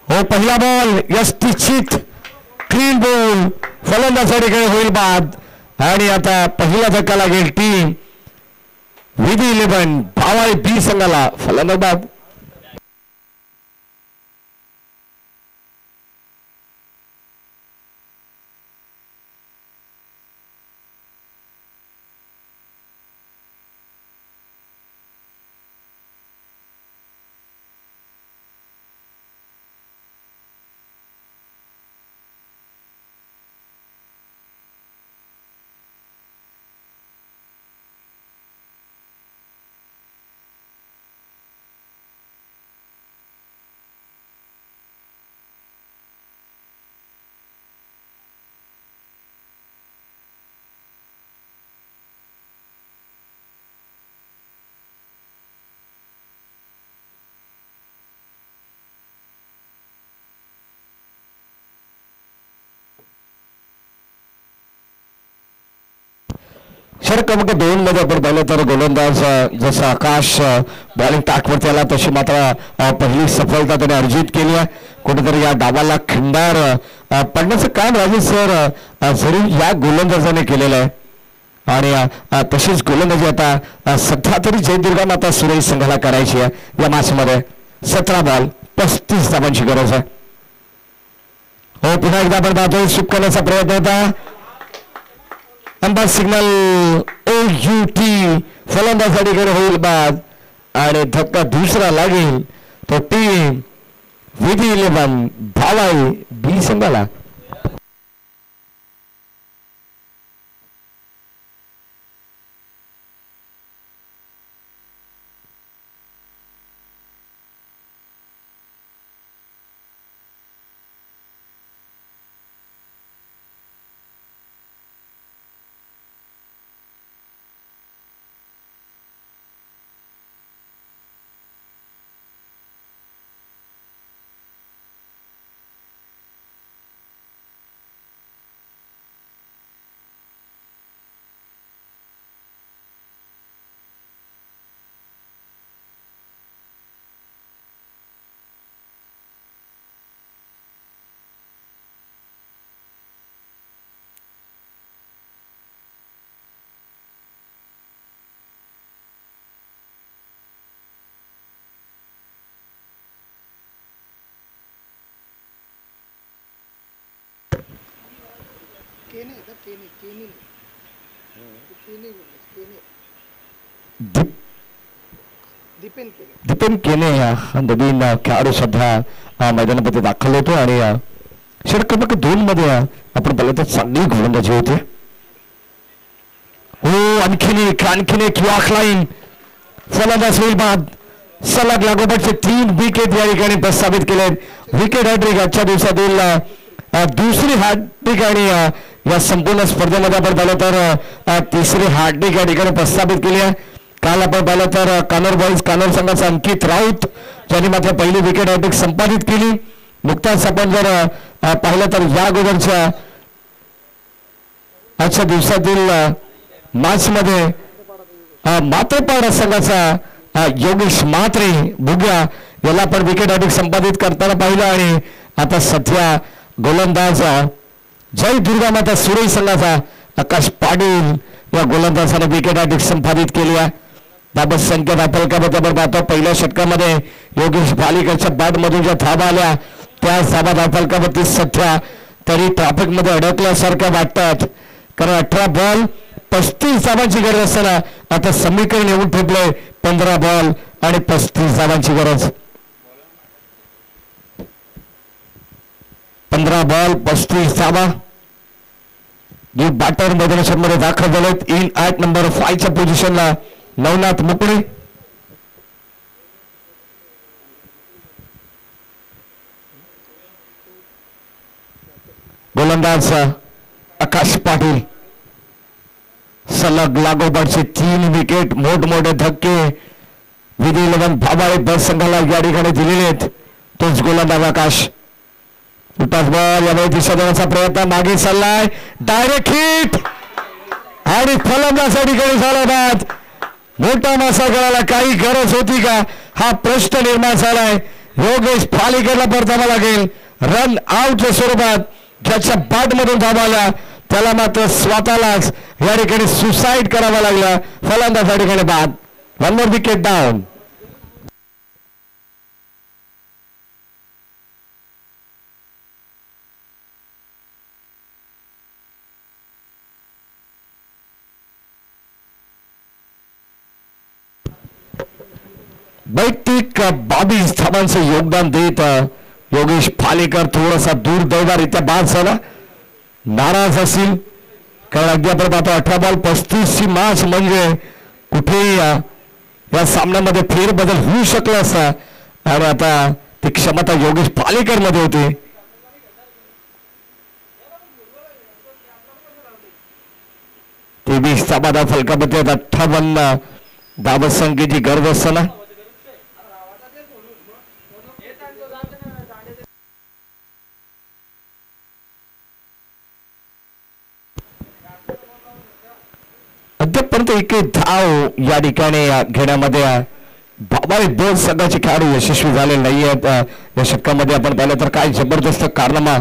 हो पहिला बॉल यष्टिचित क्लीन बॉल फलंदाजाकडे होईल बाद आणि आता पहिला धक्का लागेल टीम विधी 11 भावाई बी संघाला. फलंदाज बाद. षटक क्रमांक 2 मध्ये आपण पाहिलं तर गोलंदाज जसं आकाश बॉलिंग टाकवरती आला तशी मात्र पहिली सफलता त्याने अर्जित केली आहे. कुठेतरी या डावाला खिंडार पडण्याचं काम राजेश सर जरूर या गोलंदाजाने केलेलं आहे. आणि तशीच गोलंदाजी आता सध्या तरी जयदुर्गा माता सुरेश संघाला करायची आहे या मॅच मध्ये. 17 बॉल 35 धावांची गरज आहे. हो पुन्हा एकदा आपण पाहतोय स्वीप करण्याचा प्रयत्न होता. अंपायर सिग्नल OUT फलंदाजाकडे होईल बाद आणि धक्का दुसरा लागेल तो टीम विधी 11 भावाई बी संघाला. दीपेन केने नवीन खेळाडू सध्या मैदानामध्ये दाखल होतो आणि षटक क्रमांक 2 मध्ये आपण पाहिलं तर चांगली गोलंदाजी होते. हो आणखीन एक लाईन फलंदाज होईल बाद. सलग लागोपाठचे 3 विकेट या ठिकाणी प्रस्थापित केले. विकेट हॅट्रिक आजच्या दिवसातील दुसरी हॅट्रिक आणि या संपूर्ण स्पर्धेमध्ये आपण पाहिलं तर तिसरी हॅट्रिक या ठिकाणी प्रस्थापित केली आहे. काल आपण पाहिलं तर कानोर संघाचा अंकित राऊत ज्यांनी मात्र पहिली विकेट हॅट्रिक संपादित केली. नुकताच आपण जर पाहिलं तर या अगोदरच्या आजच्या दिवसातील मॅच मध्ये मात्रेपाडा संघाचा योगेश मात्रे बुग्या याला पण विकेट हॅट्रिक संपादित करताना पाहिलं आणि आता सध्या गोलंदाज जय दुर्गामाता सुरई संघाचा आकाश पाटील या गोलंदाजाने विकेट हॅट्रिक संपादित केली आहे. बाबत संख्या दाखल आपण पाहतो पहिल्या षटकामध्ये योगेश भालीकरच्या बॅट मधून ज्या धाबा आल्या त्या धाबा दाखल सध्या तरी ट्रॅफिक मध्ये अडकल्यासारख्या वाटतात. कारण 18 बॉल 35 धावांची गरज असताना आता समीकरण येऊन ठेवलंय 15 बॉल आणि 35 धावांची गरज. 15 बॉल 35 धावा. जे बॅटर मैदानामध्ये दाखल झालेत इन ॲट नंबर 5 च्या पोझिशनला नवनाथ मुकडे. गोलंदाज आकाश पाटील. सलग लागोपाठचे 3 विकेट मोठमोठे धक्के विधी 11 भाबाळे बस संघाला या ठिकाणी दिलेले आहेत. तोच गोलंदाज आकाश. उठास बॉल यावेळी दिशा देण्याचा प्रयत्न मागे चाललाय. डायरेक्ट हिट आणि फलंदाज या ठिकाणी झाला बाद. मोठा मासा करायला काही गरज होती का हा प्रश्न निर्माण झालाय. योगेश भालीकरला परतावा लागेल रन आउटच्या स्वरूपात. ज्याच्या बॅट मधून धावा आल्या त्याला मात्र स्वतःलाच या ठिकाणी सुसाईड करावा लागला. फलंदाज या ठिकाणी बाद. 1 मोर विकेट डाऊन. वैयक्तिक 22 धावांचे योगदान देत योगेश भालेकर थोडासा दुर्दैवारित्या बाद झाला. नाराज असेल कारण अगदी आपण पाहतो 18 बॉल 35 ची मॅच म्हणजे कुठेही या सामन्यामध्ये फेरबदल होऊ शकला असता आणि आता ती क्षमता योगेश भालेकर मध्ये होती. तेवीस धाबा फलकामध्ये 58 धावत संख्येची गरज असताना अद्यापर्यंत एक धाव या ठिकाणी घेण्यामध्ये भाबाळे दोन संघाचे खेळाडू यशस्वी झाले नाही आहेत. या षटकामध्ये आपण पाहिलं तर काय जबरदस्त कारनामा.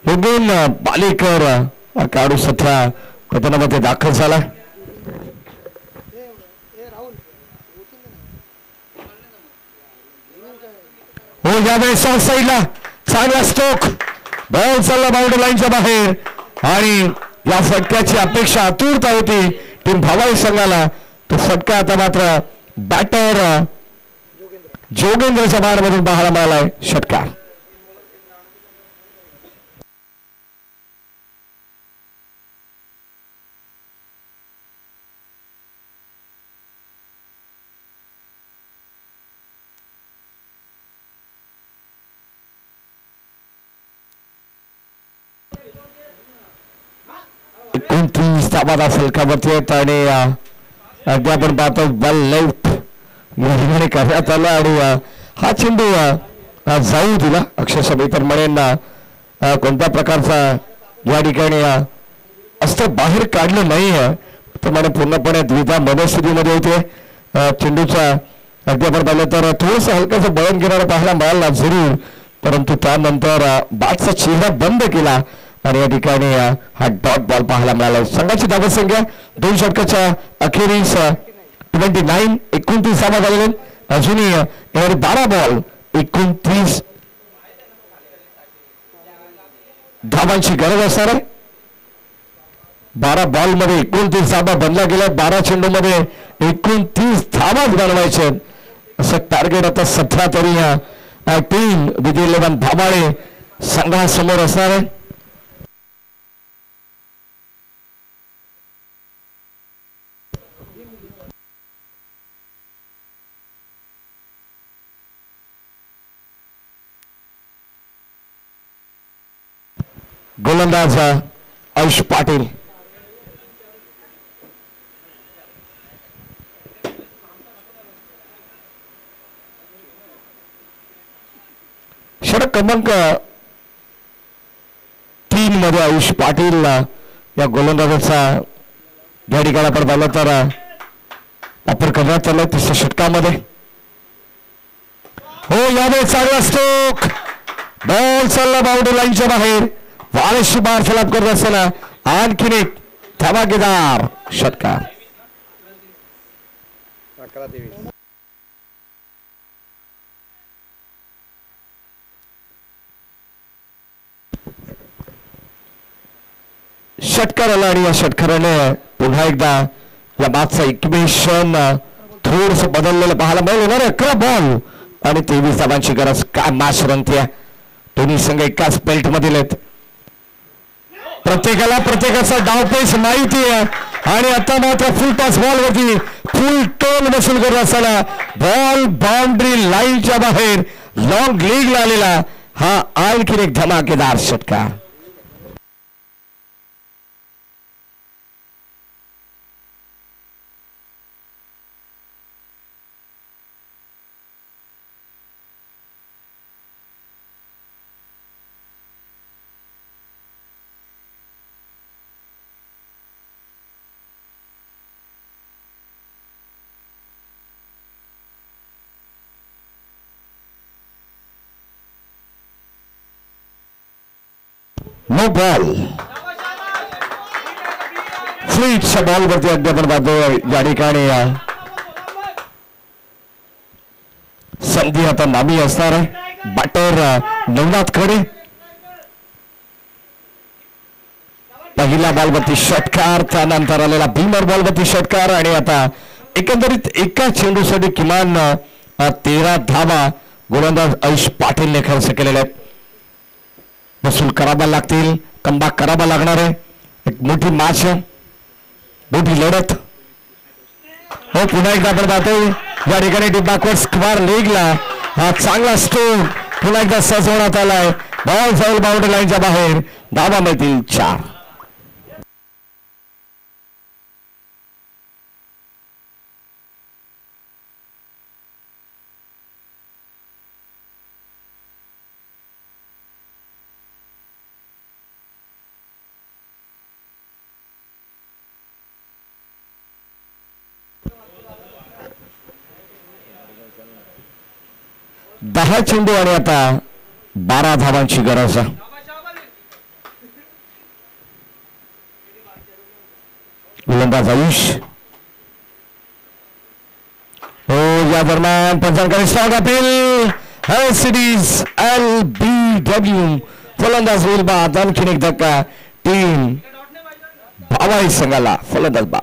योगेन बालेकर खेळाडू सध्या मैदानामध्ये दाखल झाला. हो यावेळेस साईडला चांगला स्ट्रोक बॉल चालला बाउंड्री लाईनच्या बाहेर आणि या फटक्याची अपेक्षा आतुरता होती टीम भावाई संघाला. तो फटका आता मात्र बॅटर जोगेंद्रच्या बाहेरमधून पाहायला मिळालाय. षटकार धावा फलकावरती येत आणि अगदी आपण पाहतो बॉल लेफ्ट या ठिकाणी करण्यात आला आणि हा चेंडू जाऊ दिला. अक्षरशः इतर म्हणेंना कोणत्या प्रकारचा या ठिकाणी अस्त्र बाहेर काढलं नाही आहे त्याप्रमाणे पूर्णपणे द्विधा मनस्थितीमध्ये होते. चेंडूचा अगदी आपण पाहिलं तर थोडंसं हलकाचं बळण घेणारा पाहायला मिळाला जरूर परंतु त्यानंतर बादचा चेहरा बंद केला आणि या ठिकाणी हा डॉट बॉल पाहायला मिळाला. संघाची धावत संख्या 2 षटकाच्या अखेरीस 29 धावा झालेले. अजूनही 12 बॉल 29 धावांची गरज असणार आहे. 12 बॉल मध्ये 29 धावा बनला गेल्या. 12 चेंडूमध्ये 29 धावाच बनवायचे असं टार्गेट आता सध्या तरी या टीम विधी 11 धावाळे संघासमोर असणार आहे. गोलंदाज आयुष पाटील. षटक क्रमांक 3 मध्ये आयुष पाटील या गोलंदाजाचा या ठिकाणी आपण पाहिलं तर वापर करण्यात आला तिसऱ्या षटकामध्ये. हो यावेळी चांगला स्ट्रोक. बॉल चालला बाउंड्री लाईनच्या बाहेर. वारशी बार फलाप करत असताना आणखीन एक धमाकेदार षटकार. 11-23. षटकार आला आणि या षटकाराने पुन्हा एकदा या मागचा इक्वेशन थोडस बदललेलं पाहायला मिळेल. 11 बॉल आणि 23 धावांची गरज. काय मॅच रंगते. दोन्ही संघ एकाच बेल्ट मधील आहेत. प्रत्येकाचा डावपेच माहिती आहे आणि आता मात्र फुल टॉस बॉल वरती फुल टोन वसूल करत असताना बॉल बाउंड्री लाईनच्या बाहेर लॉंग लीगला आलेला हा आणखीन एक धमाकेदार षटकार. No ball. फ्लीटच्या बॉल वरती अद्याप पाहतोय या ठिकाणी संधी आता नामी असणार आहे. बॅटर नवनाथकडे. पहिला बॉलवरती षटकार त्यानंतर आलेला भीमर बॉलवरती षटकार आणि आता एकंदरीत एका चेंडूसाठी किमान 13 धावा गोलंदाज आयुष पाटीलने खर्च केलेले आहेत. वसूल करावा लागतील. कमबॅक करावा लागणार आहे. एक मोठी मॅच आहे. मोठी लढत. हो पुन्हा एकदा आपण पाहतोय या ठिकाणी बॅकवर्ड स्क्वेअर लीगला हा चांगला स्ट्रोक पुन्हा एकदा सजवण्यात आलाय. बॉल जाईल बाउंड्री लाईनच्या बाहेर. धावा मिळतील 4. दहा चेंडू आणि आता 12 धावांची गरज. गोलंदाज आयुष. हो या दरम्यान पंचांकडे स्ट्रॉंग अपील. सिरीज LBW फलंदाज होईल बाद. आणखीन एक धक्का टीम भावाई संघाला. फलंदाज बाद.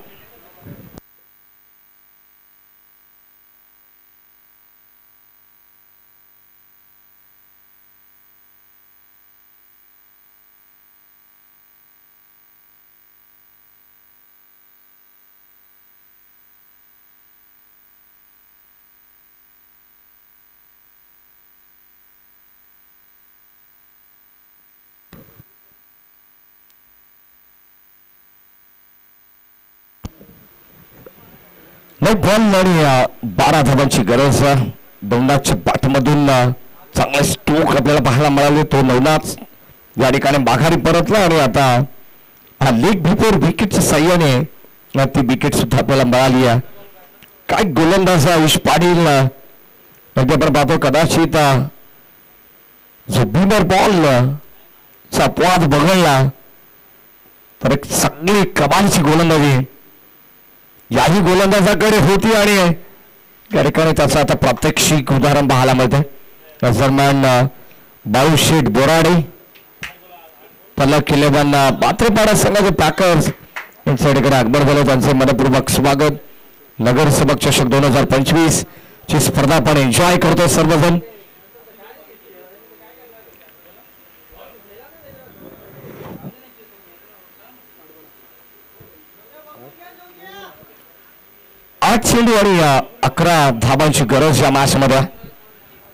बॉल आणि 12 धावांची गरज. नवनाथच्या बॅटमधून चांगला स्ट्रोक आपल्याला पाहायला मिळाले. तो नवनाथ या ठिकाणी माघारी परतला आणि आता हा लेग बिफोर विकेटच्या साह्याने ती विकेट सुद्धा आपल्याला मिळाली आहे. काय गोलंदाज आयुष पाटील आपण पाहतो. कदाचित जो बिमर बॉल चा अपवाद बघळला तर एक सगळी कमालीची गोलंदाजी याही गोलंदाजाकडे होती आणि या ठिकाणी त्याचं आता प्रात्यक्षिक उदाहरण पाहायला मिळते. दरम्यान बाळूशेठ बोराडे पलक 11 मात्रेपाडा संघाचे पॅकर्स इकडे अकबर झाले त्यांचे मनपूर्वक स्वागत. नगरसेवक चषक 2025 ची स्पर्धा आपण एन्जॉय करतोय सर्वजण. आठ चेंडू आणि 11 धाबांची गरज या मॅच मध्ये.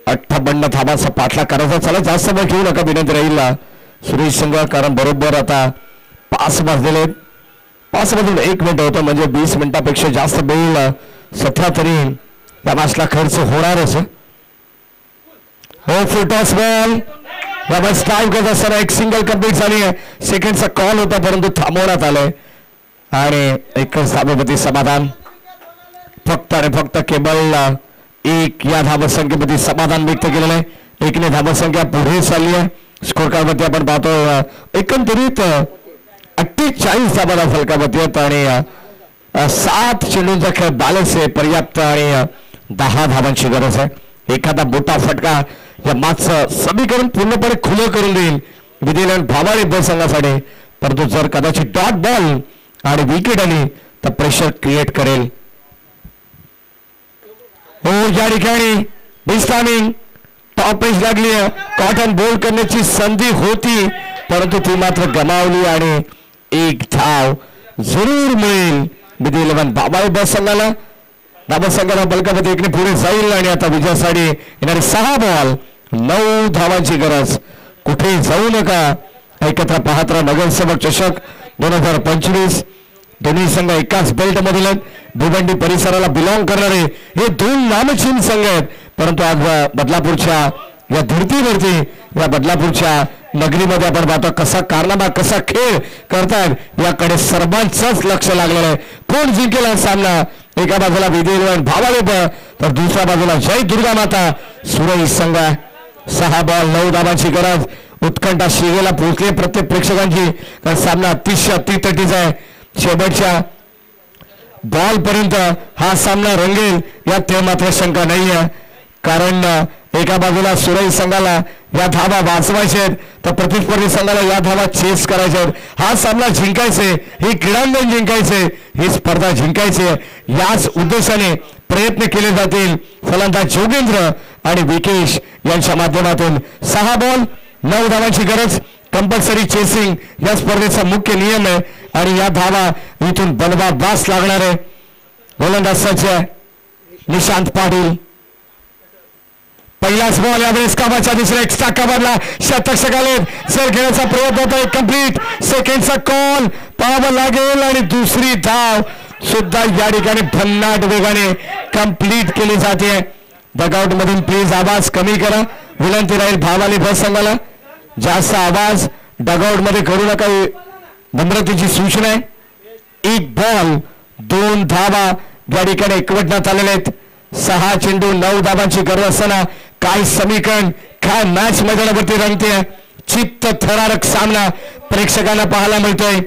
58 धाबांचा पाठलाग करायचा. चला जास्त वेळ घेऊ नका विनंती राहील सुरेश संघ, कारण बरोबर आता 5 वाजलेले. 5 वाजून 1 मिनिट होतं, म्हणजे 20 मिनिटापेक्षा जास्त वेळ सध्या तरी या मॅचला खर्च होणारच. हो फुलटॉस बॉल या मॅच टाइम करत असताना एक सिंगल कंप्लीट झाली आहे. सेकंडचा कॉल होता परंतु थांबवण्यात आलाय आणि एकच धाबेपती समाधान. फक्त आणि फक्त केवळ 1 या धावसंख्येमध्ये समाधान व्यक्त केलेलं आहे. 1ने धावसंख्या पुढे चालली आहे. स्कोर कार्डमध्ये आपण पाहतो एकंदरीत 48 धाबाला फलकावरती आहेत आणि 7 चेंडूंचा खेळ बॅलन्स आहे पर्याप्त आणि 10 धाबांची गरज आहे. एखादा मोठा फटका या मॅचचं समीकरण पूर्णपणे खुलं करून देईल विधिलन भावाळे बस संघासाठी. परंतु जर कदाचित डॉट बॉल आणि विकेट आली तर प्रेशर क्रिएट करेल. हो या ठिकाणी बिस्टामिंग टॉप एज लागली. कॉटन बोल्ड करण्याची संधी होती परंतु ती मात्र गमावली आणि 1 धाव जरूर मिळेल विधी 11 भावाळे बस संघाला. धाबा संघाला बलकामध्ये 1ने पुढे जाईल आणि आता विजयासाठी येणारे 6 बॉल 9 धावांची गरज. कुठे जाऊ नका, एकत्र पाहत राहा. नगरसेवक चषक 2025 दोन्ही संघ एकाच बेल्ट मधील आहेत. भिवंडी परिसराला बिलॉंग करणारे हे 2 नामचीन संघ आहेत. परंतु आज बदलापूरच्या या धर्तीवरती या बदलापूरच्या नगरीमध्ये आपण पाहतो कसा कारनामा कसा खेळ करतात याकडे सर्वांचंच लक्ष लागलेलं आहे. कोण जिंकेल हा सामना. एका बाजूला विधिवन भावाळे तर दुसऱ्या बाजूला जय दुर्गा माता सुरई संघ. 6 बॉल 9 धाबांची गरज. उत्कंठा शिगेला पोहोचली प्रत्येक प्रेक्षकांची, कारण सामना अतिशय अतितटीचा आहे. शेवटच्या बॉल पर्यंत हा सामना रंगेल यात ते मात्र शंका नाही आहे. कारण एका बाजूला सुरई संघाला या धावा वाचवायचे आहेत तर प्रतिस्पर्धी संघाला या धावा चेस करायचे आहेत. हा सामना जिंकायचे, ही क्रीडांगण जिंकायचे, ही स्पर्धा जिंकायचे, याच उद्देशाने प्रयत्न केले जातील. फलंदाज जोगेंद्र आणि विकेश यांच्या माध्यमातून 6 बॉल 9 धावांची गरज. कंपल्सरी चेसिंग या स्पर्धेचा मुख्य नियम आहे आणि या धावा इथून बनवा बास लागणार आहे. गोलंदाजाचे निशांत पाटील. पहिलाच बॉल यावेळेस कामाच्या दुसऱ्या एक्स्ट्रा कव्हरला शतक आले. सर घेण्याचा प्रयत्न होता. कंप्लीट सेकंडचा कॉल पाहावा लागेल आणि दुसरी धाव सुद्धा या ठिकाणी भन्नाट वेगाने कंप्लीट केली जाते. डगआउट मधून प्लीज आवाज कमी करा विनंती राहील भावाली बस संघाला. जास्त आवाज डगआउट मध्ये करू नका, नम्रतेची सूचना आहे. 1 बॉल 2 धावा या ठिकाणी एकवटण्यात आलेले आहेत. 6 चेंडू 9 धाबांची गरज असताना काय समीकरण काय मॅच मैदानावरती रंगते. चित्त थरारक सामना प्रेक्षकांना पाहायला मिळतोय.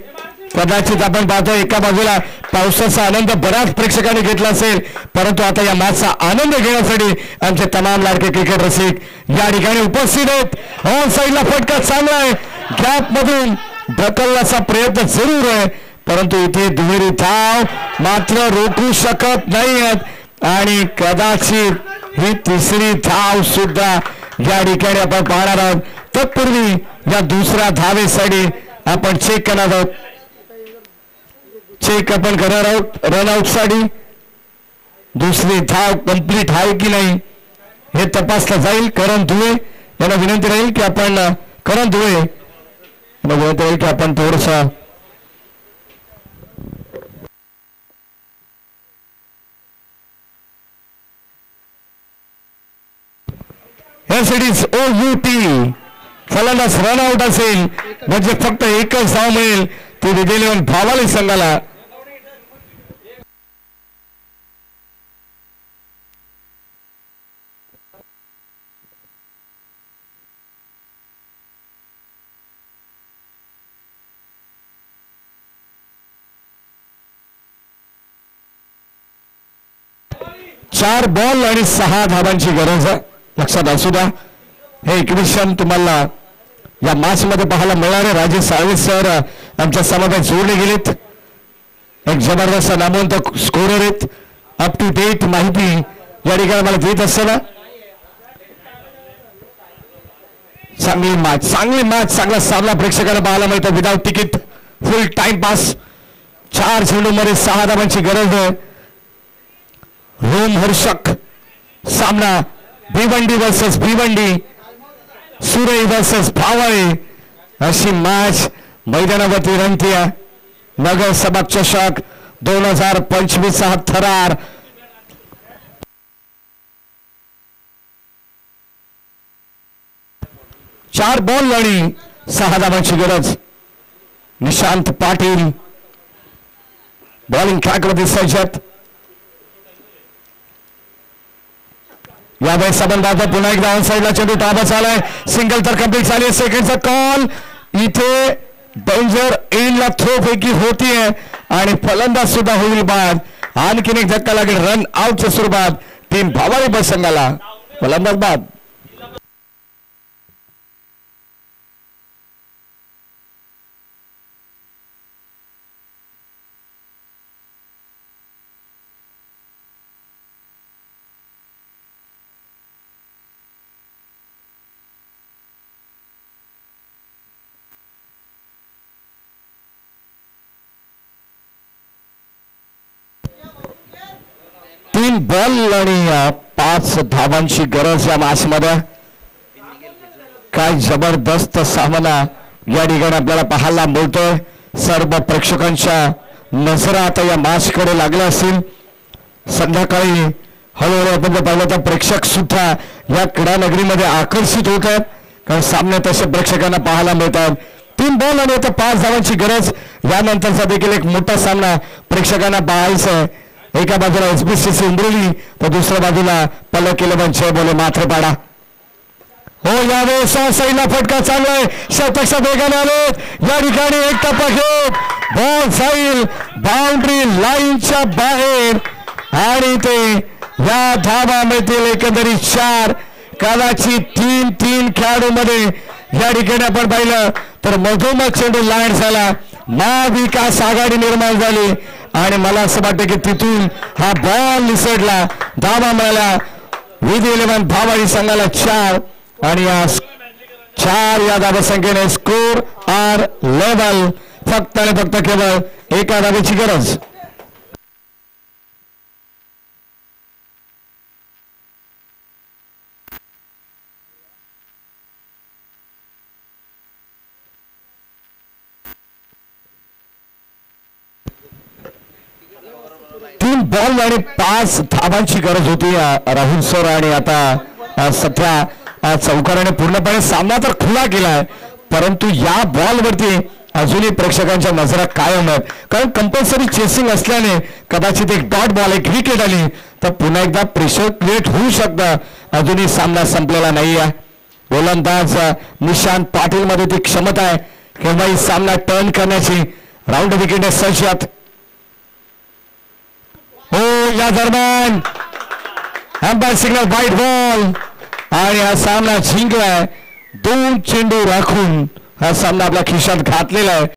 कदाचित आपण पाहतोय एका बाजूला पावसाचा आनंद बऱ्याच प्रेक्षकांनी घेतला असेल परंतु आता या मॅचचा आनंद घेण्यासाठी आमचे तमाम लाडके क्रिकेट रसिक या ठिकाणी उपस्थित आहेत. ऑन साईडला फटका चांगला आहे. गॅप मधून ढकलण्याचा प्रयत्न जरूर आहे परंतु इथे दुहेरी धाव मात्र रोखू शकत नाही आहेत आणि कदाचित ही तिसरी धाव सुद्धा या ठिकाणी आपण पाहणार आहोत. तत्पूर्वी या दुसऱ्या धावेसाठी आपण चेक करणार आहोत. चेक आपण करणार आहोत रनआउट साठी. दुसरी धाव कंप्लीट आहे की नाही हे तपासलं जाईल. करण धुळे यांना विनंती राहील की आपण करण धुळे यांना विनंती राहील की आपण थोडंसं OUT फलंदाज रनआउट असेल म्हणजे फक्त एकच धाव मिळेल ती विधी 11 भावाली संघाला. चार बॉल आणि 6 धाबांची गरज आहे. लक्षात असू द्या हे इक्वेशन तुम्हाला या मॅच मध्ये पाहायला मिळणार आहे. राजेश साळवे सर आमच्या समाजात जोडले गेलेत. एक जबरदस्त नामवंत स्कोरर आहेत. अप टू डेट माहिती या ठिकाणी मला देत असताना चांगली मॅच चांगला सामना प्रेक्षकांना पाहायला मिळतो. विदाउट तिकीट फुल टाइम पास. 4 चेंडूमध्ये 6 धावांची गरज आहे. रोमहर्षक सामना. भिवंडी वर्सेस भिवंडी, सुरई वर्सेस भावळे अशी मॅच मैदानावरती रंगतीये. नगर सबक चषक 2025 हा थरार. चार बॉल आणि 6 धावांची गरज. निशांत पाटील बॉलिंग ट्रॅकवरती सज्जत. यावेळेस आपण पाहतो पुन्हा एकदा ऑन साईडला चेंडू ताबा चालाय. सिंगल तर कंप्लीट झाली. सेकंडचा कॉल. इथे डेंजर एंडला थ्रो पैकी होतीये आणि फलंदाज सुद्धा होईल बाद. आणखीन एक धक्का लागेल रन आउटच्या स्वरूपात. टीम भावाळी बस संघाला फलंदाज बाद. बॉल आणि 5 धावांची गरज या मॅच मध्ये. काय जबरदस्त सामना या ठिकाणी आपल्याला पाहायला मिळतोय. सर्व प्रेक्षकांच्या नजरा आता या मॅच कडे लागल्या असतील. संध्याकाळी हळूहळू आपण जर पाहिलं तर प्रेक्षक सुद्धा या क्रीडा नगरीमध्ये आकर्षित होत आहेत. कारण सामने तसे प्रेक्षकांना पाहायला मिळतात. 3 बॉल आणि आता 5 धावांची गरज. यानंतरचा देखील एक मोठा सामना प्रेक्षकांना पाहायचा आहे. एका बाजूला एसबीसीसी उंबरली तर दुसऱ्या बाजूला पलक 11 बोले माथेपाडा. हो यावेळेस साईडला फटका चालू आहे. शतकच्या वेगाने आले या ठिकाणी. एक टप्पा घेत बॉल जाईल बाउंड्री लाईनच्या बाहेर आणि ते या धावा मिळतील एकंदरीत 4. कदाचित 3 खेळाडूमध्ये या ठिकाणी आपण पाहिलं तर मधोमध चेंडू लँड झाला. महाविकास आघाडी निर्माण झाली आणि मला असं वाटतं की तिथून हा बॉल निसटला. धावा मिळाला. विधी 11 भावाळी संघाला 4 आणि या 4 या धावसंख्येने स्कोर आर लेवल. फक्त आणि फक्त केवळ एका धावेची गरज. बॉल आणि 5 धावांची गरज होती राहुल सर. आणि आता सध्या चौकाराने पूर्णपणे सामना तर खुला केलाय परंतु या बॉलवरती अजूनही प्रेक्षकांच्या नजरा कायम आहेत. कारण कंपल्सरी चेसिंग असल्याने कदाचित एक डॉट बॉल एक विकेट आली तर पुन्हा एकदा प्रेशर क्रिएट होऊ शकतं. अजूनही सामना संपलेला नाही आहे. गोलंदाज निशांत पाटील मध्ये ती क्षमता आहे केव्हाही सामना टर्न करण्याची. Round wicket Sajjad. हो या दरम्यान अंपायर सिग्नल व्हाईट बॉल आणि हा सामना जिंकलाय. 2 चेंडू राखून हा सामना आपल्या खिशात घातलेला आहे.